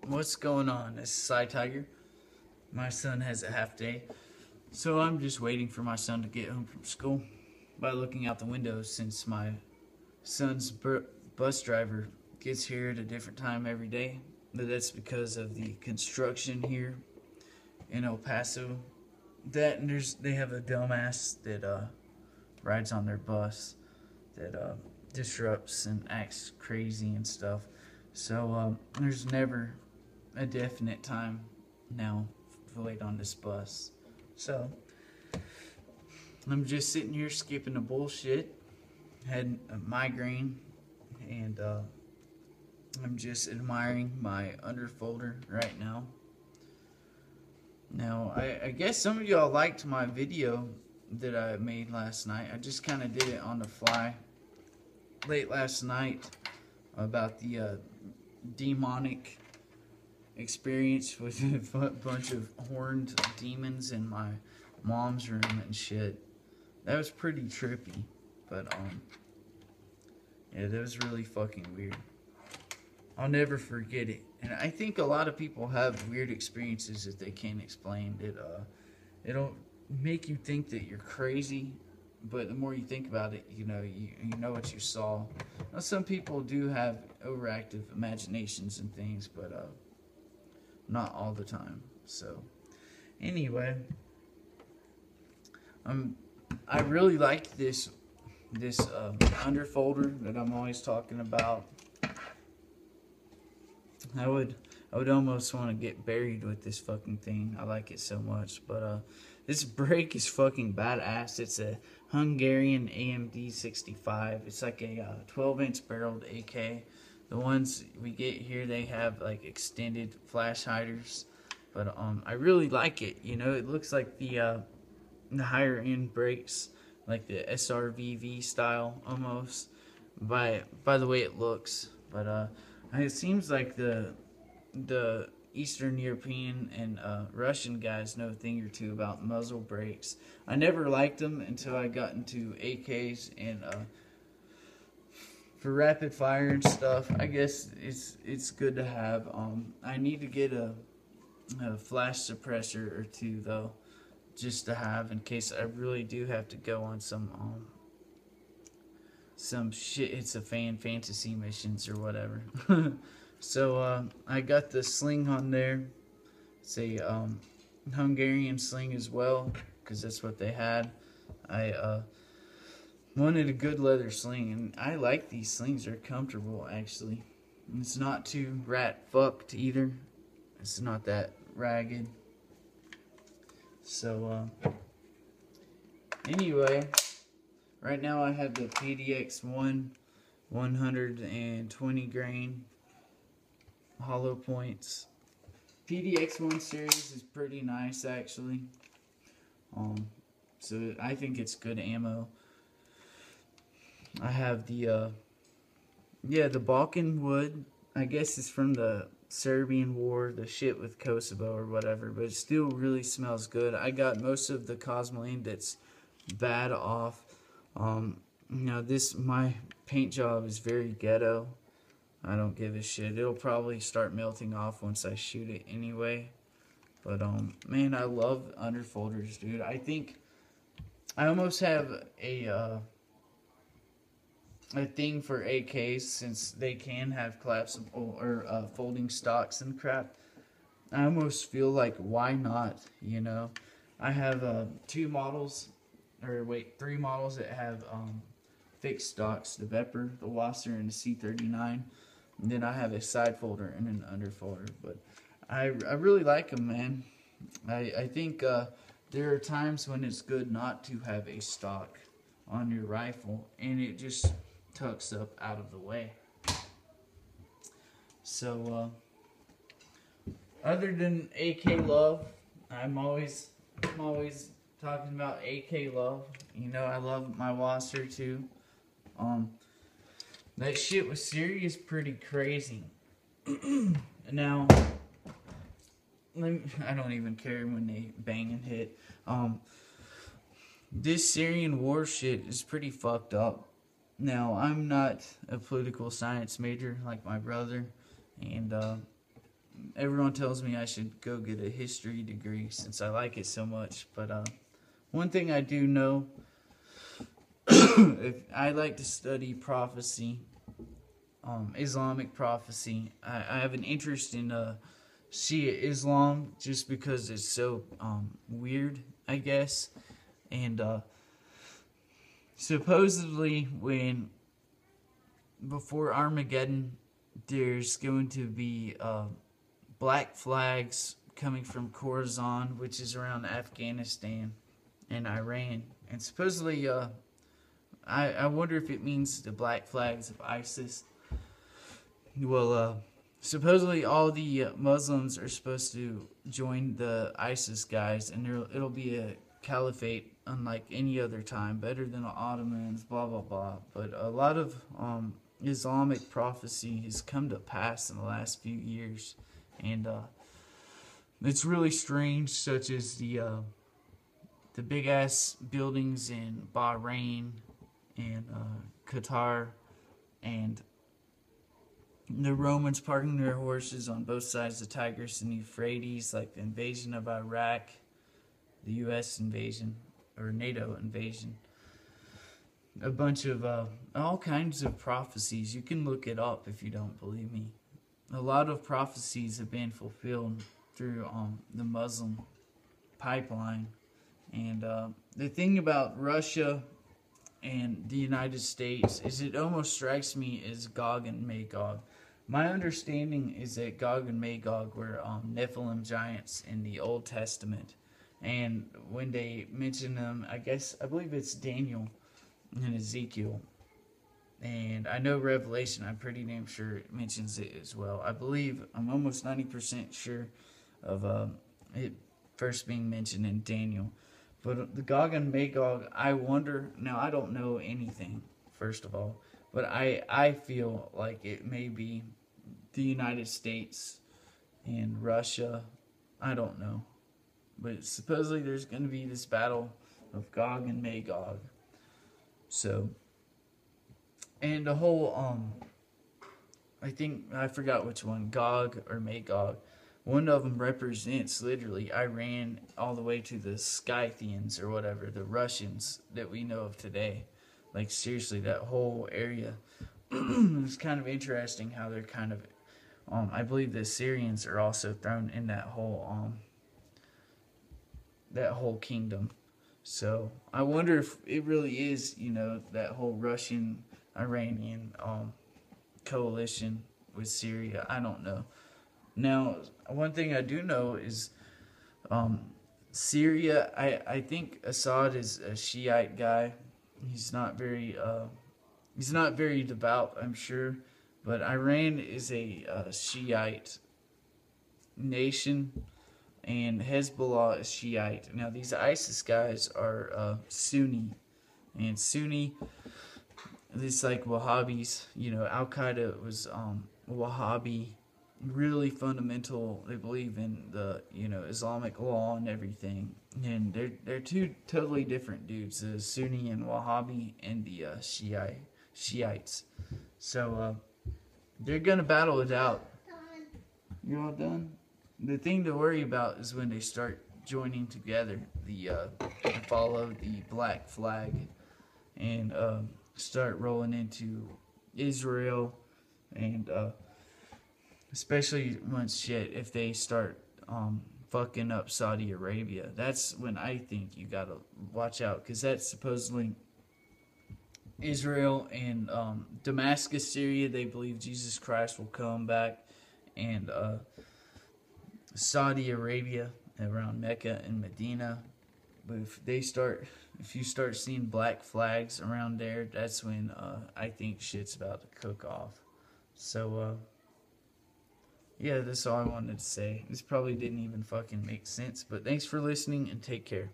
What's going on? This is Cy Tiger. My son has a half day, so I'm just waiting for my son to get home from school by looking out the window since my son's bus driver gets here at a different time every day. But that's because of the construction here in El Paso. That and they have a dumbass that rides on their bus that disrupts and acts crazy and stuff. So there's never a definite time now to wait on this bus. So I'm just sitting here skipping the bullshit. Had a migraine, and I'm just admiring my underfolder right now. Now, I guess some of y'all liked my video that I made last night. I just kind of did it on the fly late last night about the demonic experience with a bunch of horned demons in my mom's room and shit. That was pretty trippy, but yeah, that was really fucking weird. I'll never forget it. And I think a lot of people have weird experiences that they can't explain. It'll make you think that you're crazy, but the more you think about it, you know what you saw. Now, some people do have overactive imaginations and things, but not all the time. So anyway, I really like this underfolder that I'm always talking about. I would almost want to get buried with this fucking thing. I like it so much. But this brake is fucking badass. It's a Hungarian AMD 65. It's like a 12-inch barreled AK. The ones we get here, they have like extended flash hiders. But I really like it. You know, it looks like the higher end brakes, like the SRVV style almost. By the way it looks. But it seems like the Eastern European and Russian guys know a thing or two about muzzle brakes. I never liked them until I got into AKs and for rapid fire and stuff. I guess it's good to have. I need to get a flash suppressor or two though, just to have in case I really do have to go on some shit. It's a fantasy missions or whatever. So I got the sling on there. It's a Hungarian sling as well, because that's what they had. I wanted a good leather sling, and I like these slings. They're comfortable, actually. And it's not too rat fucked either. It's not that ragged. So anyway, right now I have the PDX-1 120 grain hollow points. PDX-1 series is pretty nice, actually. So I think it's good ammo. I have the the Balkan wood. I guess it's from the Serbian war, the shit with Kosovo or whatever, but it still really smells good. I got most of the Cosmoline that's bad off. My paint job is very ghetto. I don't give a shit. It'll probably start melting off once I shoot it anyway. But man, I love underfolders, dude. I think I almost have a thing for AKs, since they can have collapsible or folding stocks and crap. I almost feel like, why not? You know, I have three models that have fixed stocks: the Vepr, the Wasser, and the C39. And then I have a side folder and an underfolder. But I really like them, man. I think there are times when it's good not to have a stock on your rifle, and it just tucks up out of the way. So other than AK love, I'm always talking about AK love. You know, I love my Wasser too. That shit with Siri is pretty crazy. Now, I don't even care when they bang and hit. This Syrian war shit is pretty fucked up. Now, I'm not a political science major like my brother, and everyone tells me I should go get a history degree since I like it so much. But one thing I do know, if I like to study prophecy, Islamic prophecy. I have an interest in Shia Islam just because it's so weird, I guess. And supposedly before Armageddon, there's going to be black flags coming from Khorasan, which is around Afghanistan and Iran. And supposedly, I wonder if it means the black flags of ISIS. Well, supposedly all the Muslims are supposed to join the ISIS guys, and it'll be a caliphate unlike any other time, better than the Ottomans, blah, blah, blah. But a lot of Islamic prophecy has come to pass in the last few years, and it's really strange, such as the big-ass buildings in Bahrain and Qatar, and the Romans parking their horses on both sides of the Tigris and Euphrates, like the invasion of Iraq, the U.S. invasion, or NATO invasion. A bunch of, all kinds of prophecies. You can look it up if you don't believe me. A lot of prophecies have been fulfilled through the Muslim pipeline. And the thing about Russia and the United States is it almost strikes me as Gog and Magog. My understanding is that Gog and Magog were Nephilim giants in the Old Testament. And when they mention them, I believe it's Daniel and Ezekiel. And I know Revelation, I'm pretty damn sure it mentions it as well. I'm almost 90% sure of it first being mentioned in Daniel. But the Gog and Magog, I wonder, now I don't know anything, first of all, but I feel like it may be the United States and Russia. I don't know. But supposedly there's going to be this battle of Gog and Magog. So, and the whole, I forgot which one, Gog or Magog. One of them represents literally Iran all the way to the Scythians or whatever, the Russians that we know of today. Like seriously, that whole area. It's kind of interesting how they're kind of, I believe the Assyrians are also thrown in that whole kingdom. So I wonder if it really is, that whole Russian-Iranian coalition with Syria. I don't know. Now, one thing I do know is Syria, I think Assad is a Shiite guy. He's not very devout, I'm sure. But Iran is a Shiite nation, and Hezbollah is Shiite. Now, these ISIS guys are Sunni. And Sunni, it's like Wahhabis. Al-Qaeda was Wahhabi, really fundamental. They believe in the Islamic law and everything, and they're two totally different dudes, the Sunni and Wahhabi and the Shiites. So they're gonna battle it out. You all done? The thing to worry about is when they start joining together, follow the black flag, and start rolling into Israel, and especially if they start fucking up Saudi Arabia. That's when I think you gotta watch out, because that's supposedly Israel and Damascus, Syria. They believe Jesus Christ will come back, and Saudi Arabia around Mecca and Medina. But if you start seeing black flags around there, that's when I think shit's about to cook off. So yeah, that's all I wanted to say. This probably didn't even fucking make sense, but thanks for listening and take care.